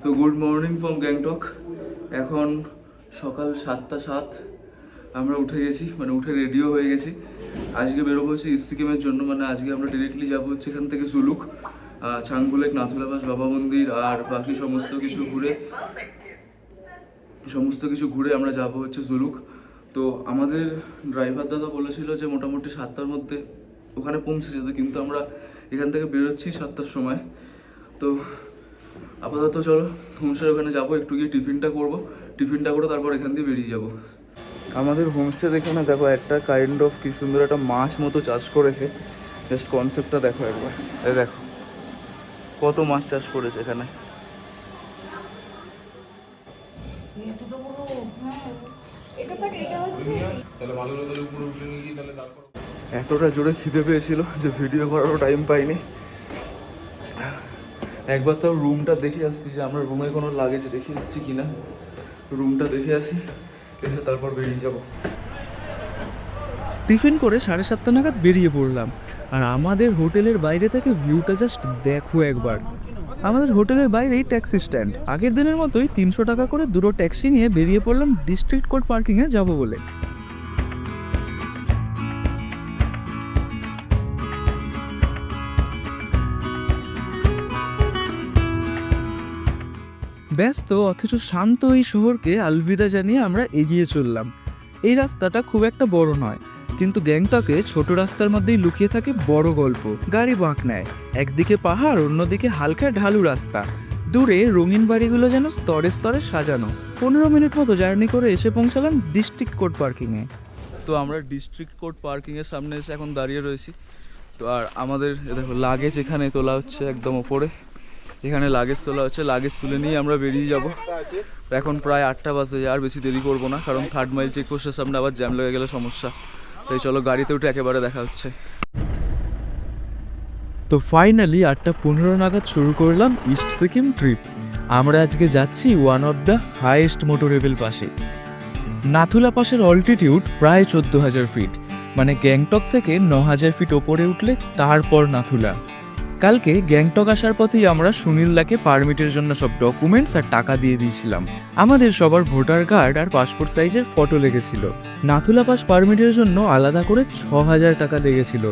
তো good morning from Gangtok. এখন সকাল 7:07। আমরা উঠে গেছি, মানে উঠে রেডিও হয়ে গেছি। আজকে বেরোবো হচ্ছে সিকিমের জন্য, মানে আজকে আমরা ডিরেক্টলি যাবো হচ্ছে এখান থেকে জুলুক, চাংবুলেক, নাথুলা পাস, বাবা মন্দির আর বাকি সমস্ত কিছু ঘুরে আমরা যাব হচ্ছে জুলুক। তো আমাদের ড্রাইভার দাদা বলেছিল যে মোটামুটি 7টার মধ্যে ওখানে পৌঁছে যেতে, কিন্তু আমরা এখান থেকে বেরোচ্ছি 7টার সময়। তো আপাতত চলো হোমস্টের ওখানে যাবো, একটু গিয়ে টিফিনটা করে তারপর এখান দিয়ে বেরিয়ে যাব। আমাদের হোমস্টের এখানে দেখো একটা কাইন্ড অফ কি সুন্দর একটা মাছ মতো চাষ করেছে। জাস্ট কনসেপ্টটা দেখো একবার, এই দেখো কত মাছ চাষ করেছে এখানে। এতটা জোরে খিদে পেয়েছিল যে ভিডিও করারও টাইম পাইনি। একবার তো রুমটা দেখে আসছি যে আমরা রুমে কোনো লাগেজ রেখে এসেছি কিনা। রুমটা দেখে আসি, এসে তারপর বেরিয়ে যাব। টিফিন করে 7:30 নাগাদ বেরিয়ে পড়লাম। আর আমাদের হোটেলের বাইরে থেকে ভিউটা জাস্ট দেখো একবার। আমাদের হোটেলের বাইরেই ট্যাক্সি স্ট্যান্ড। আগের দিনের মতোই 300 টাকা করে দুটো ট্যাক্সি নিয়ে বেরিয়ে পড়লাম ডিস্ট্রিক্ট কোর্ট পার্কিংয়ে যাব বলে। ব্যস্ত অথচ শান্ত এই শহরকে আলবিদা জানিয়ে আমরা এগিয়ে চললাম। এই রাস্তাটা খুব একটা বড় নয়, কিন্তু গ্যাংটকে ছোট রাস্তার মধ্যেই লুকিয়ে থাকে বড় গল্প। গাড়ি বাঁক নেয়, একদিকে পাহাড়, অন্যদিকে হালকা ঢালু রাস্তা। দূরে রঙিন বাড়িগুলো যেন স্তরে স্তরে সাজানো। 15 মিনিট মতো জার্নি করে এসে পৌঁছালাম ডিস্ট্রিক্ট কোর্ট পার্কিংয়ে। তো আমরা ডিস্ট্রিক্ট কোর্ট পার্কিংয়ের সামনে এসে এখন দাঁড়িয়ে রয়েছি। তো আর আমাদের দেখো লাগেজ এখানে তোলা হচ্ছে, একদম ওপরে এখানে লাগেজ তোলা হচ্ছে। লাগেজ তুলে নিয়ে আমরা বেরিয়ে যাব। এখন প্রায় 8টা বাজে, আর বেশি দেরি করবো না, কারণ 3rd মাইল চেকপোস্টের সামনে আবার জ্যাম লেগে গেলে সমস্যা। তাই চলো গাড়িতে উঠে একেবারে দেখা হচ্ছে। তো ফাইনালি 8:15 নাগাদ শুরু করলাম ইস্ট সিকিম ট্রিপ। আমরা আজকে যাচ্ছি one of the highest motorable পাসে। নাথুলা পাসের অল্টিটিউড প্রায় 14,000 ফিট, মানে গ্যাংটক থেকে 9,000 ফিট ওপরে উঠলে তারপর নাথুলা। কালকে গ্যাংটক আসার পথেই আমরা সুনীলদাকে পারমিটের জন্য সব ডকুমেন্টস আর টাকা দিয়ে দিয়েছিলাম। আমাদের সবার ভোটার কার্ড আর পাসপোর্ট সাইজের ফটো লেগেছিল। নাথুলা পাস পারমিটের জন্য আলাদা করে 6,000 টাকা লেগেছিল।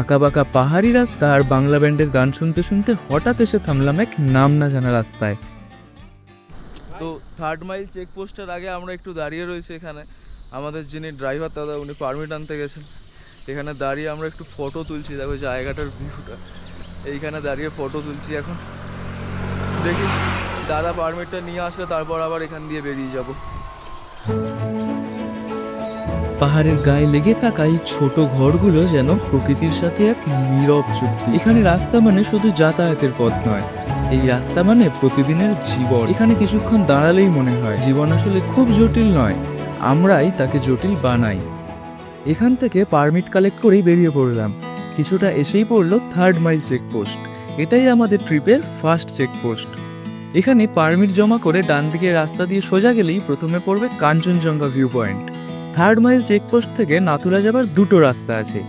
আঁকাবাঁকা পাহাড়ি রাস্তা আর বাংলা ব্যান্ডের গান শুনতে শুনতে হঠাৎ এসে থামলাম এক নাম না জানা রাস্তায়। তো 3rd মাইল চেকপোস্টের আগে আমরা একটু দাঁড়িয়ে রয়েছি এখানে। আমাদের যিনি ড্রাইভার দাদা, উনি পারমিট আনতে গেছেন। এখানে দাঁড়িয়ে আমরা একটু ফটো তুলছি, দেখো জায়গাটার ভিউটা। এইখানে দাঁড়িয়ে ফটো তুলছি এখন। দেখি দাদা পারমিটটা নিয়ে আসলে তারপর আবার এখান দিয়ে বেরিয়ে যাব। পাহাড়ের গায়ে লেগে থাকা এই ছোট ঘরগুলো যেন প্রকৃতির সাথে এক নীরব চুক্তি। এখানে রাস্তা মানে শুধু যাতায়াতের পথ নয়, এই রাস্তা মানে প্রতিদিনের জীবন। এখানে কিছুক্ষণ দাঁড়ালেই মনে হয় জীবন আসলে খুব জটিল নয়, আমরাই তাকে জটিল বানাই। এখান থেকে পারমিট কালেক্ট করেই বেরিয়ে পড়লাম। কিছুটা এসেই পড়লো 3rd মাইল চেকপোস্ট। এটাই আমাদের ট্রিপের ফার্স্ট চেকপোস্ট। এখানে পারমিট জমা করে ডান দিকের রাস্তা দিয়ে সোজা গেলেই প্রথমে পড়বে Kanchenjunga view point. 3rd mile checkpost থেকে নাথুলা যাবার দুটো রাস্তা আছে,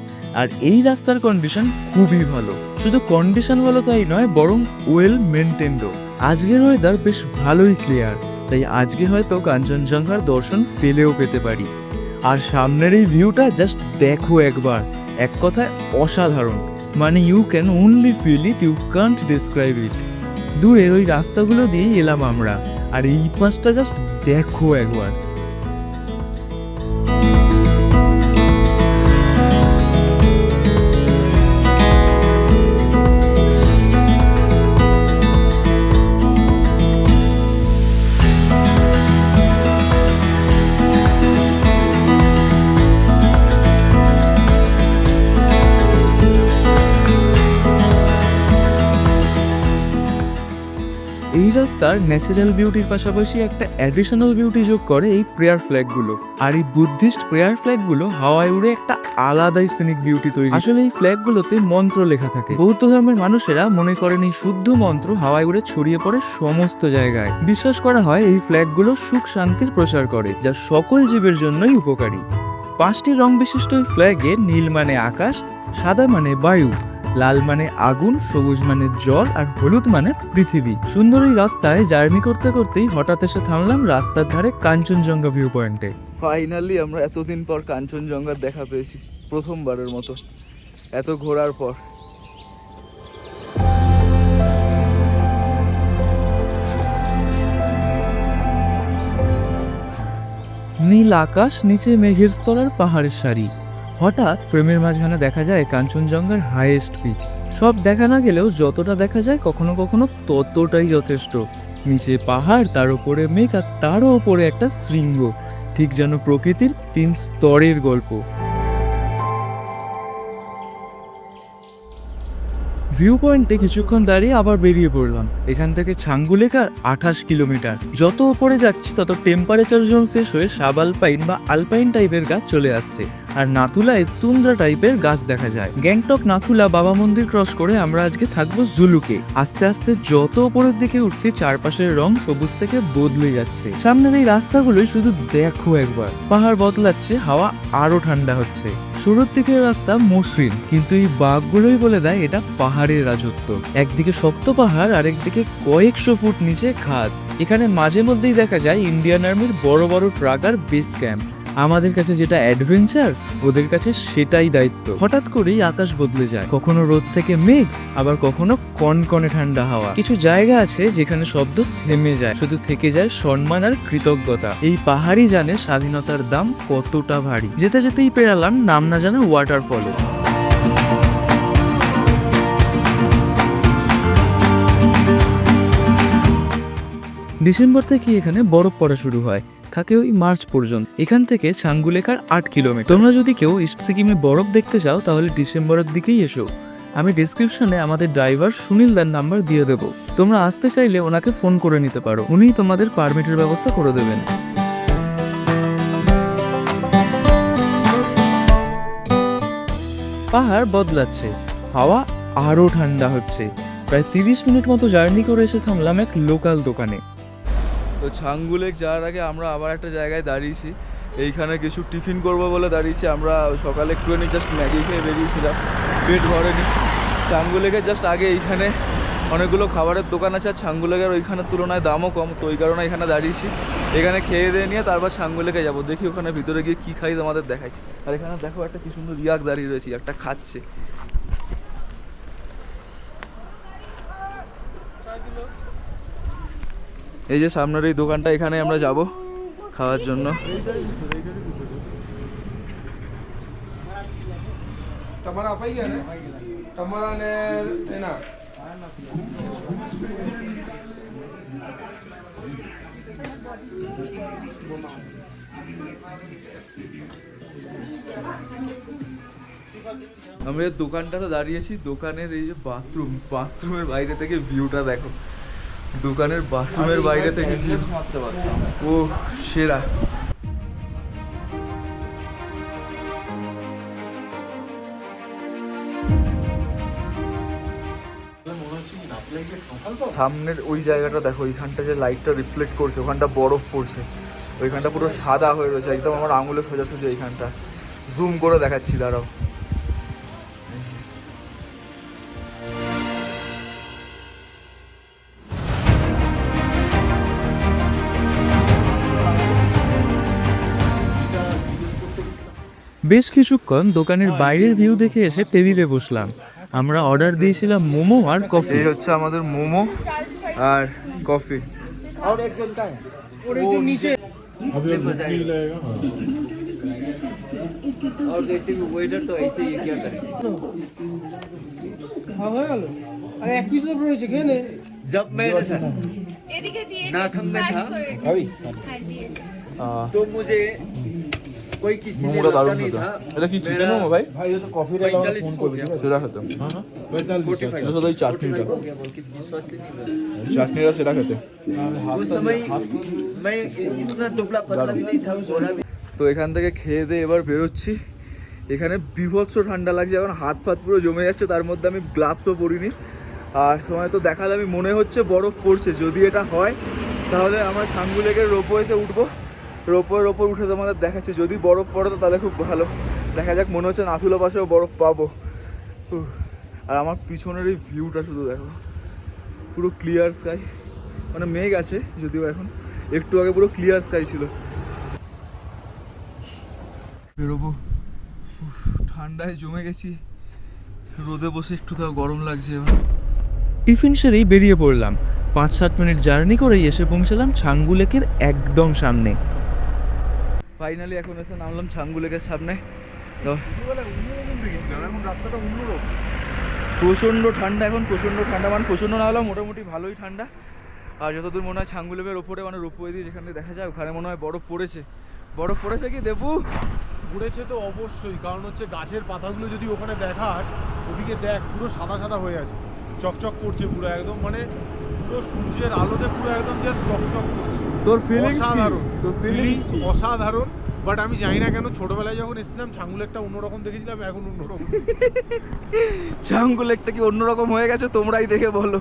আর এই রাস্তার কন্ডিশন খুবই ভালো। শুধু কন্ডিশন ভালো তাই নয়, বরং ওয়েল মেনটেন্ডও। আজকের ওয়েদার বেশ ভালোই ক্লিয়ার, তাই আজকে হয়তো কাঞ্চনজঙ্ঘার দর্শন পেলেও পেতে পারি। আর সামনের এই ভিউটা জাস্ট দেখো একবার, এক কথায় অসাধারণ। মানে you can only feel it, you can't describe it. দূরে ওই রাস্তাগুলো দিয়েই এলাম আমরা, আর এই পাশটা জাস্ট দেখো একবার। এই রাস্তার ন্যাচারাল বিউটির পাশাপাশি একটা অ্যাডিশনাল বিউটি যোগ করে এই প্রেয়ার ফ্ল্যাগগুলো। আর এই বুদ্ধিস্ট প্রেয়ার ফ্ল্যাগগুলো হাওয়ায় উড়ে একটা আলাদাই সিনিক বিউটি তৈরি। আসলে এই ফ্ল্যাগগুলোতে মন্ত্র লেখা থাকে। বৌদ্ধ ধর্মের মানুষেরা মনে করেন এই শুদ্ধ মন্ত্র হাওয়ায় উড়ে ছড়িয়ে পড়ে সমস্ত জায়গায়। বিশ্বাস করা হয় এই ফ্ল্যাগগুলো সুখ শান্তির প্রচার করে, যা সকল জীবের জন্যই উপকারী। 5টি রং বিশিষ্ট এই ফ্ল্যাগে নীল মানে আকাশ, সাদা মানে বায়ু, লাল মানে আগুন, সবুজ মানে জল আর হলুদ মানে পৃথিবী। সুন্দর এই রাস্তায় জার্নি করতে করতেই হঠাৎ এসে থামলাম রাস্তার ধারে কাঞ্চনজঙ্ঘা ভিউ পয়েন্টে। ফাইনালি আমরা এতদিন পর কাঞ্চনজঙ্ঘার দেখা পেয়েছি, প্রথমবারের মতো এত ঘোরার পর। নীল আকাশ, নিচে মেঘের স্তর আর পাহাড়ের সারি। হঠাৎ ফ্রেমের মাঝখানে দেখা যায় কাঞ্চনজঙ্ঘার হাইয়েস্ট পিক। সব দেখা না গেলেও যতটা দেখা যায় কখনো কখনো ততটাই যথেষ্ট। নিচে পাহাড়, তার উপরে মেঘ আর তারও ওপরে একটা শৃঙ্গ, ঠিক যেন প্রকৃতির 3 স্তরের গল্প। ভিউ পয়েন্টে কিছুক্ষণ দাঁড়িয়ে আবার বেরিয়ে পড়লাম। এখান থেকে ছাঙ্গু লেখা 28 কিলোমিটার। যত উপরে যাচ্ছি তত টেম্পারেচার জোন শেষ হয়ে সাবালপাইন বা আলপাইন টাইপের গাছ চলে আসছে, আর নাথুলায় তুন্দ্রা টাইপের গাছ দেখা যায়। গ্যাংটক নাথুলা বাবা মন্দির ক্রস করে আমরা আজকে থাকবো জুলুকে। আস্তে আস্তে যত উপরের দিকে উঠছি চারপাশের রং সবুজ থেকে বদলে যাচ্ছে। সামনের এই রাস্তাগুলোই শুধু দেখো একবার। পাহাড় বদলাচ্ছে, হাওয়া আরো ঠান্ডা হচ্ছে। শুরুর দিকের রাস্তা মসৃণ, কিন্তু এই বাঘগুলোই বলে দেয় এটা পাহাড়ের রাজত্ব। একদিকে শক্ত পাহাড়, আরেকদিকে কয়েকশো ফুট নিচে খাদ। এখানে মাঝে মধ্যেই দেখা যায় ইন্ডিয়ান আর্মির বড় বড় ট্রাক আর বেস ক্যাম্প। আমাদের কাছে যেটা অ্যাডভেঞ্চার, ওদের কাছে সেটাই দায়িত্ব। হঠাৎ করেই আকাশ বদলে যায়, কখনো রোদ থেকে মেঘ, আবার কখনো কনকনে ঠান্ডা হাওয়া। কিছু জায়গা আছে যেখানে শব্দ থেমে যায়, শুধু থেকে যায় সম্মান আর কৃতজ্ঞতা। এই পাহাড়ই জানে স্বাধীনতার দাম কতটা ভারী। যেতে যেতেই পেরালাম নাম না জানা ওয়াটারফলে। ডিসেম্বর থেকে এখানে বরফ পড়া শুরু হয়, থাকে ওই মার্চ পর্যন্ত। এখান থেকে ছাঙ্গু লেখার 8 কিলোমিটার। তোমরা যদি কেউ ইস্ট সিকিমে বরফ দেখতে চাও তাহলে ডিসেম্বরের দিকেই এসো। আমি ডিসক্রিপশনে আমাদের ড্রাইভার সুনীল দার নাম্বার দিয়ে দেবো। তোমরা আসতে চাইলে ওনাকে ফোন করে নিতে পারো, উনিই তোমাদের পারমিটের ব্যবস্থা করে দেবেন। পাহাড় বদলাচ্ছে, হাওয়া আরো ঠান্ডা হচ্ছে। প্রায় 30 মিনিট মতো জার্নি করে এসে থামলাম এক লোকাল দোকানে। তো ছাঙ্গু লেক যাওয়ার আগে আমরা আবার একটা জায়গায় দাঁড়িয়েছি। এইখানে কিছু টিফিন করবো বলে দাঁড়িয়েছি। আমরা সকালে একটুখানি জাস্ট ম্যাগি খেয়ে বেরিয়েছিলাম, পেট ভরেনি। ছাঙ্গু লেকের জাস্ট আগে এইখানে অনেকগুলো খাবারের দোকান আছে, আর ছাঙ্গু লেকের ওইখানের তুলনায় দামও কম, তো ওই কারণে এখানে দাঁড়িয়েছি। এখানে খেয়ে দিয়ে নিয়ে তারপর ছাঙ্গু লেকে যাবো। দেখি ওখানে ভিতরে গিয়ে কী খাই তোমাদের দেখাই। আর এখানে দেখো একটা কি সুন্দর ইয়াক দাঁড়িয়ে রয়েছে, একটা খাচ্ছে। এই যে সামনের এই দোকানটা, এখানে আমরা যাব খাওয়ার জন্য। আমরা এই দোকানটাতে দাঁড়িয়েছি। দোকানের এই যে বাথরুমের বাইরে থেকে ভিউটা দেখো। দোকানের বাথরুমের বাইরে থেকে ও সেরা। সামনের ওই জায়গাটা দেখো, ওইখানটা যে লাইটটা রিফ্লেক্ট করছে, ওখানটা বরফ পড়ছে, ওইখানটা পুরো সাদা হয়ে রয়েছে একদম। আমার আঙুলে সোজাসুজি এইখানটা জুম করে দেখাচ্ছি, দাঁড়াও। বেশ কিছুক্ষণ দোকানের বাইরের ভিউ দেখে এসে টেবিলে বসলাম। আমরা অর্ডার দিয়েছিলাম মোমো আর কফি। এই হচ্ছে আমাদের মোমো আর কফি। एदिके दिए ना थम में था अभी तो मुझे कोई किसी ने মোমোটা रखा দারুণ नहीं খেতে। था। এটা কি চিকেন মোমো ভাই? भाई ये तो कॉफी डाला और फोन को भी সেটা খেতে। 45 এটার সাথে ওই চাটনিটা, हो गया बोल के विश्वास ही नहीं हुआ। চাটনিটা সেটা খেতে। उस समय मैं इतना दुबला पतला भी नहीं था, गोरा भी। তো এখান থেকে খেয়ে দিয়ে এবার বেরোচ্ছি। এখানে বিভৎস ঠান্ডা লাগছে, এখন হাত ফাত পুরো জমে যাচ্ছে, তার মধ্যে আমি গ্লাভসও পরিনি। আর সময় তো দেখালে আমি মনে হচ্ছে বরফ পড়ছে। যদি এটা হয় তাহলে আমরা ছাঙ্গু লেকের রোপওয়েতে উঠবো, রোপওয়ের ওপর উঠে তোমাদের দেখাচ্ছি। যদি বরফ পড়ে তো তাহলে খুব ভালো, দেখা যাক। মনে হচ্ছে নাথুলা পাশেও বরফ পাবো। আর আমার পিছনের এই ভিউটা শুধু দেখো, পুরো ক্লিয়ার স্কাই, মানে মেঘ আছে যদিও, এখন একটু আগে পুরো ক্লিয়ার স্কাই ছিল। বেরোবো, ঠান্ডায় জমে গেছি, রোদে বসে একটু তাও গরম লাগছে এবার। টিফিন সেরেই বেরিয়ে পড়লাম। 5-7 মিনিট জার্নি করেই এসে পৌঁছালাম ছাঙ্গু লেকের একদম সামনে। ফাইনালি এখন এসে নামলাম ছাঙ্গু লেকের সামনে। তো প্রচণ্ড ঠান্ডা, এখন প্রচণ্ড ঠান্ডা, মানে প্রচণ্ড না হলেও মোটামুটি ভালোই ঠান্ডা। আর যতদূর মনে হয় ছাঙ্গু লেকের ওপরে, মানে রোপওয়ে দিয়ে যেখানে দেখা যায় ওখানে মনে হয় বরফ পড়েছে। বরফ পড়েছে কি দেবু? ঘুরেছে তো অবশ্যই, কারণ হচ্ছে গাছের পাতাগুলো যদি ওখানে দেখাস, ওদিকে দেখ পুরো সাদা সাদা হয়ে আছে, চকচক করছে পুরো একদম, মানে পুরো সূর্যের আলোতে পুরো একদম জাস্ট চকচক করছে। তোর ফিলিংস অসাধারণ, তোর ফিলিংস অসাধারণ। বাট আমি জানি না কেন ছোটবেলায় যখন এসেছিলাম ছাঙ্গু লেকটা অন্যরকম দেখেছিলাম, এখন অন্যরকম। ছাঙ্গু লেকটা কি অন্যরকম হয়ে গেছে? তোমরাই দেখে বলো,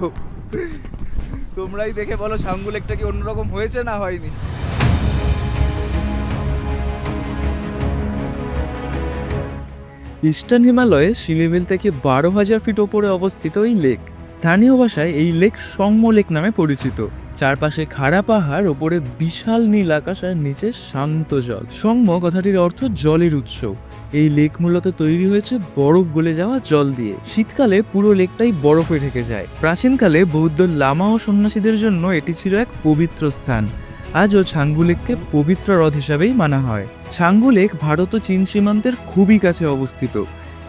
তোমরাই দেখে বলো ছাঙ্গু লেকটা কি অন্যরকম হয়েছে না হয়নি। ইস্টার্ন হিমালয়ে সি লেভেল থেকে 12,000 ফিট ওপরে অবস্থিত এই লেক। স্থানীয় ভাষায় এই লেক সংম লেক নামে পরিচিত। চারপাশে খাড়া পাহাড়, ওপরে বিশাল নীল আকাশ আর নিচে শান্ত জল। সংম কথাটির অর্থ জলের উৎস। এই লেক মূলত তৈরি হয়েছে বরফ গলে যাওয়া জল দিয়ে। শীতকালে পুরো লেকটাই বরফে ঢেকে যায়। প্রাচীনকালে বৌদ্ধ লামা ও সন্ন্যাসীদের জন্য এটি ছিল এক পবিত্র স্থান। আজও ছাঙ্গু লেককে পবিত্র হ্রদ হিসাবেই মানা হয়। ছাঙ্গু লেক ভারত ও চীন সীমান্তের খুবই কাছে অবস্থিত।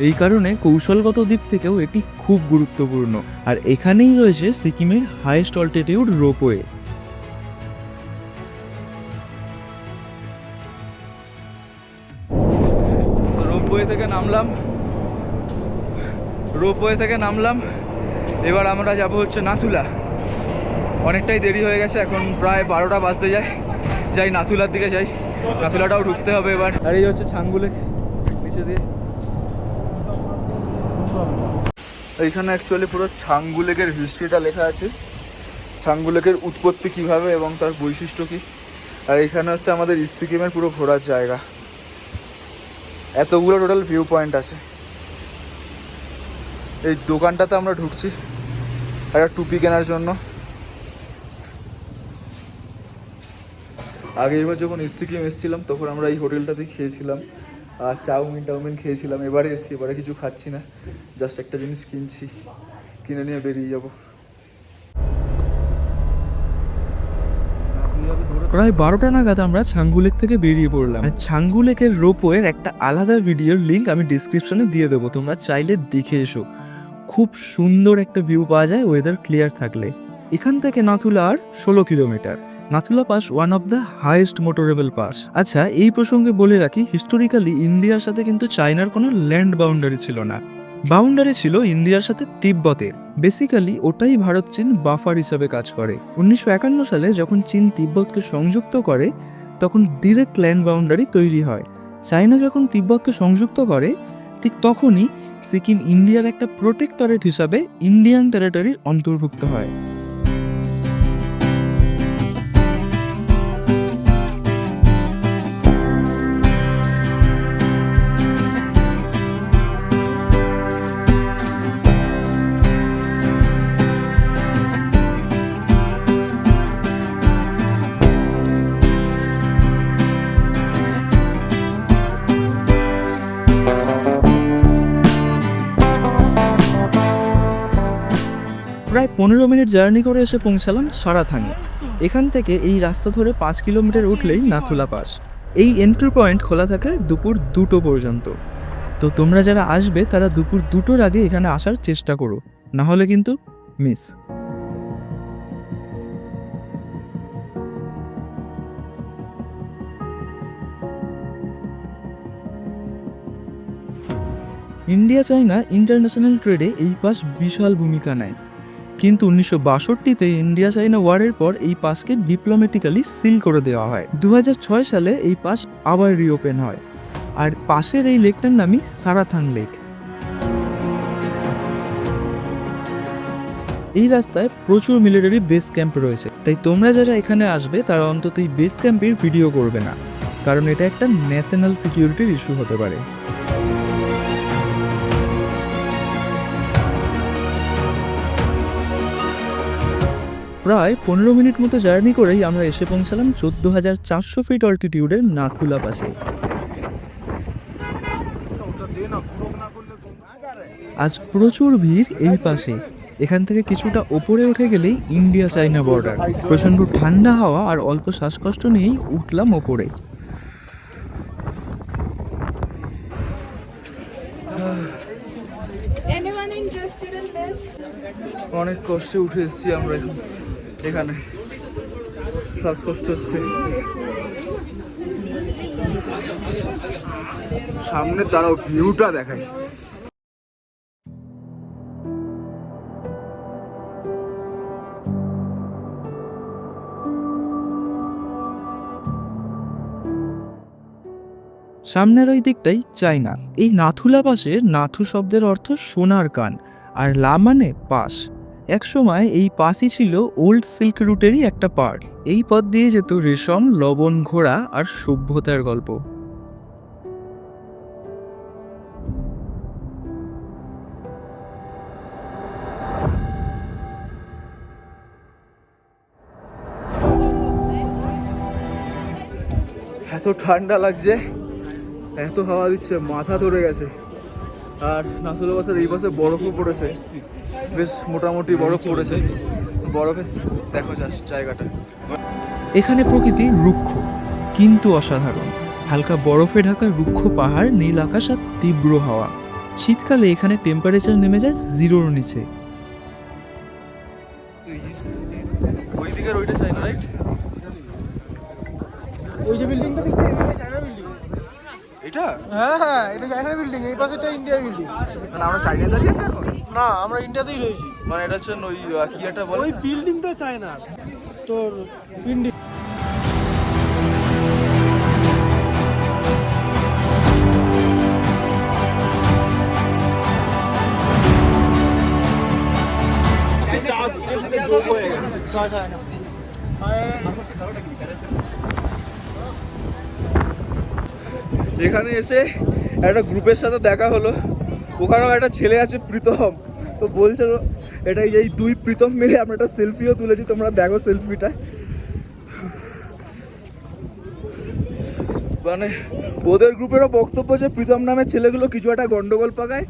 এই কারণে কৌশলগত দিক থেকেও এটি খুব গুরুত্বপূর্ণ। আর এখানেই রয়েছে সিকিমের হাইয়েস্ট অল্টিটিউড রোপওয়ে। রোপওয়ে থেকে নামলাম, এবার আমরা যাব হচ্ছে নাথুলা। অনেকটাই দেরি হয়ে গেছে, এখন প্রায় 12টা বাজতে যায়। যাই নাথুলার দিকে যাই, নাথুলাটাও ঢুকতে হবে এবার। আর এই হচ্ছে ছাঙ্গু লেক নিচে দিয়ে। এইখানে অ্যাকচুয়ালি পুরো ছাঙ্গু লেকের হিস্ট্রিটা লেখা আছে, ছাঙ্গু লেকের উৎপত্তি কীভাবে এবং তার বৈশিষ্ট্য কী। আর এখানে হচ্ছে আমাদের সিকিমের পুরো ঘোরার জায়গা। এতগুলো টোটাল ভিউ পয়েন্ট আছে। এই দোকানটাতে আমরা ঢুকছি একটা টুপি কেনার জন্য। আগেরবার যখন সিকিম এসেছিলাম তখন আমরা এই হোটেলটাতেই খেয়েছিলাম আর চাউমিন খেয়েছিলাম। এবারে এসেছি, এবারে কিছু খাচ্ছি না, জাস্ট একটা জিনিস কিনছি, কিনে নিয়ে বেরিয়ে যাব। প্রায় 12টা নাগাদ আমরা ছাঙ্গু লেক থেকে বেরিয়ে পড়লাম। আর ছাঙ্গু লেকের রোপওয়ের একটা আলাদা ভিডিওর লিঙ্ক আমি ডিসক্রিপশনে দিয়ে দেবো, তোমরা চাইলে দেখে এসো। খুব সুন্দর একটা ভিউ পাওয়া যায় ওয়েদার ক্লিয়ার থাকলে। এখান থেকে নাথুলা আর 16 kilometre. Nathula pass one of the highest motorable pass. আচ্ছা, এই প্রসঙ্গে বলে রাখি, হিস্টোরিক্যালি ইন্ডিয়ার সাথে কিন্তু চায়নার কোনো ল্যান্ড বাউন্ডারি ছিল না। বাউন্ডারি ছিল ইন্ডিয়ার সাথে তিব্বতের। বেসিক্যালি ওটাই ভারত চীন বাফার হিসাবে কাজ করে। 1951 সালে যখন চীন তিব্বতকে সংযুক্ত করে তখন ডিরেক্ট ল্যান্ড বাউন্ডারি তৈরি হয়। চায়না যখন তিব্বতকে সংযুক্ত করে ঠিক তখনই সিকিম ইন্ডিয়ার একটা প্রোটেক্টরেট হিসাবে ইন্ডিয়ান টেরিটরির অন্তর্ভুক্ত হয়। প্রায় 15 মিনিট জার্নি করে এসে পৌঁছালাম সারাথাঙে। এখান থেকে এই রাস্তা ধরে 5 কিলোমিটার উঠলেই নাথুলা পাস। এই এন্ট্রি পয়েন্ট খোলা থাকে দুপুর 2টো পর্যন্ত। তো তোমরা যারা আসবে তারা দুপুর 2টোর আগে এখানে আসার চেষ্টা করো, না হলে কিন্তু মিস। ইন্ডিয়া চাইনা ইন্টারন্যাশনাল ট্রেডে এই পাস বিশাল ভূমিকা নেয়, কিন্তু 1962-তে ইন্ডিয়া চাইনা ওয়ারের পর এই পাসকে ডিপ্লোম্যাটিক্যালি সিল করে দেওয়া হয়। 2006 সালে এই পাস আবার রিওপেন হয়, আর পাশের এই লেকটার নামই সারাথাং লেক। এই রাস্তায় প্রচুর মিলিটারি বেস ক্যাম্প রয়েছে, তাই তোমরা যারা এখানে আসবে তারা অন্তত এই বেস ক্যাম্পের ভিডিও করবে না, কারণ এটা একটা ন্যাশনাল সিকিউরিটির ইস্যু হতে পারে। প্রায় 15 মিনিট মতো জার্নি করেই আমরা এসে পৌঁছালাম 14,400 ফিট অল্টিটিউডের নাথুলা পাসে। আজ প্রচুর ভিড় এই পাশে। এখান থেকে কিছুটা ওপরে উঠে গেলেই ইন্ডিয়া চাইনা বর্ডার। প্রচণ্ড ঠান্ডা হাওয়া আর অল্প শ্বাসকষ্ট নিয়েই উঠলাম ওপরে। Anyone interested in this? অনেক কষ্টে উঠে এসেছি আমরা এখন এখানে, শ্বাসকষ্ট হচ্ছে। সামনে দাঁড়াও, ভিউটা দেখাই। সামনের ওই দিকটাই চাইনা। এই নাথুলা পাশে নাথু শব্দের অর্থ সোনার কান, আর লা মানে পাস। একসময় এই পাসই ছিল ওল্ড সিল্ক রুটেরই একটা পার্ট। এই পথ দিয়ে যেত রেশম, লবণ, ঘোড়া আর সভ্যতার গল্প। এত ঠান্ডা লাগছে, এত হাওয়া দিচ্ছে, মাথা ধরে গেছে। আর নাথুলা পাসের এই পাশে বরফও পড়েছে, বেশ মোটামুটি বরফ পড়েছে। বরফের দেখো জাস্ট জায়গাটা। এখানে প্রকৃতি রুক্ষ কিন্তু অসাধারণ। হালকা বরফে ঢাকা রুক্ষ পাহাড়, নীল আকাশ আর তীব্র হাওয়া। শীতকালে এখানে টেম্পারেচার নেমে যায় 0-র নিচে। ওই দিকের ওইটা চাই না, রাইট? ওই যে বিল্ডিংটা দেখছি এটা চায়না বিল্ডিং। এটা? হ্যাঁ, এটা চায়না বিল্ডিং, এই পাশেটা ইন্ডিয়া বিল্ডিং। মানে আমরা চাইনায় দাঁড়িয়ে আছি এখন? না, আমরা ইন্ডিয়াতেই রয়েছি। মানে এটা হচ্ছে ওই কি একটা বলে, ওই বিল্ডিংটা চায়না তোর ইন্ডিয়া। এখানে এসে একটা গ্রুপের সাথে দেখা হলো। ওখানেও একটা ছেলে আছে প্রীতম, তো বলছিল এটাই যে এই দুই প্রীতম মিলে আমরা একটা সেলফিও তুলেছি, তোমরা দেখো সেলফিটা। মানে ওদের গ্রুপেরও বক্তব্য যে প্রীতম নামের ছেলেগুলো কিছু একটা গন্ডগোল পাকায়,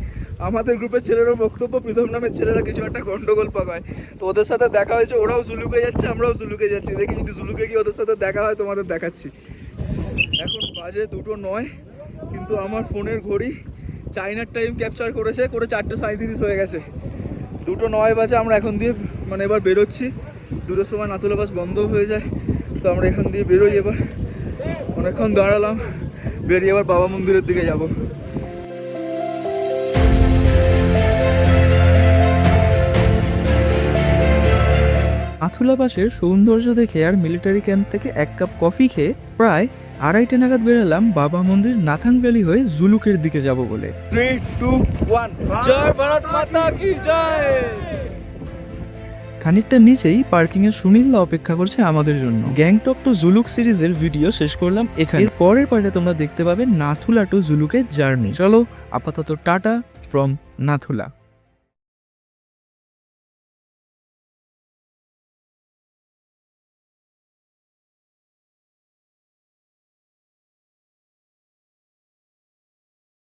আমাদের গ্রুপের ছেলেরও বক্তব্য প্রীতম নামের ছেলেরা কিছু একটা গন্ডগোল পাকায়। তো ওদের সাথে দেখা হয়েছে, ওরাও জুলুকে যাচ্ছে, আমরাও জুলুকে যাচ্ছি। দেখি যদি জুলুকে গিয়ে ওদের সাথে দেখা হয় তোমাদের দেখাচ্ছি। এখন বাজে 2:09, কিন্তু আমার ফোনের ঘড়ি চাইনার টাইম ক্যাপচার করেছে, করে 4:37 হয়ে গেছে। 2:09 বাজে, আমরা এখন দিয়ে মানে এবার বেরোচ্ছি। 2টার সময় নাথুলা পাস বন্ধ হয়ে যায়, তো আমরা এখান দিয়ে বেরোই। এবার অনেকক্ষণ দাঁড়ালাম, বেরিয়ে এবার বাবা মন্দিরের দিকে যাব। নাথুলা পাসের সৌন্দর্য দেখে আর মিলিটারি ক্যাম্প থেকে 1 কাপ কফি খেয়ে প্রায় 2:30 নাগাদ বেরোলাম বাবা মন্দির নাথাং ভ্যালি হয়ে জুলুকের দিকে যাব বলে। 3, 2, 1, জয় ভারত মাতা কি জয়। খানিকটা নিচেই পার্কিং এর সুনীলদা অপেক্ষা করছে আমাদের জন্য। গ্যাংটক টু জুলুক সিরিজের ভিডিও শেষ করলাম এখানে। এর পরের পার্টে তোমরা দেখতে পাবে নাথুলা টু জুলুকের জার্নি। চলো আপাতত টাটা ফ্রম নাথুলা।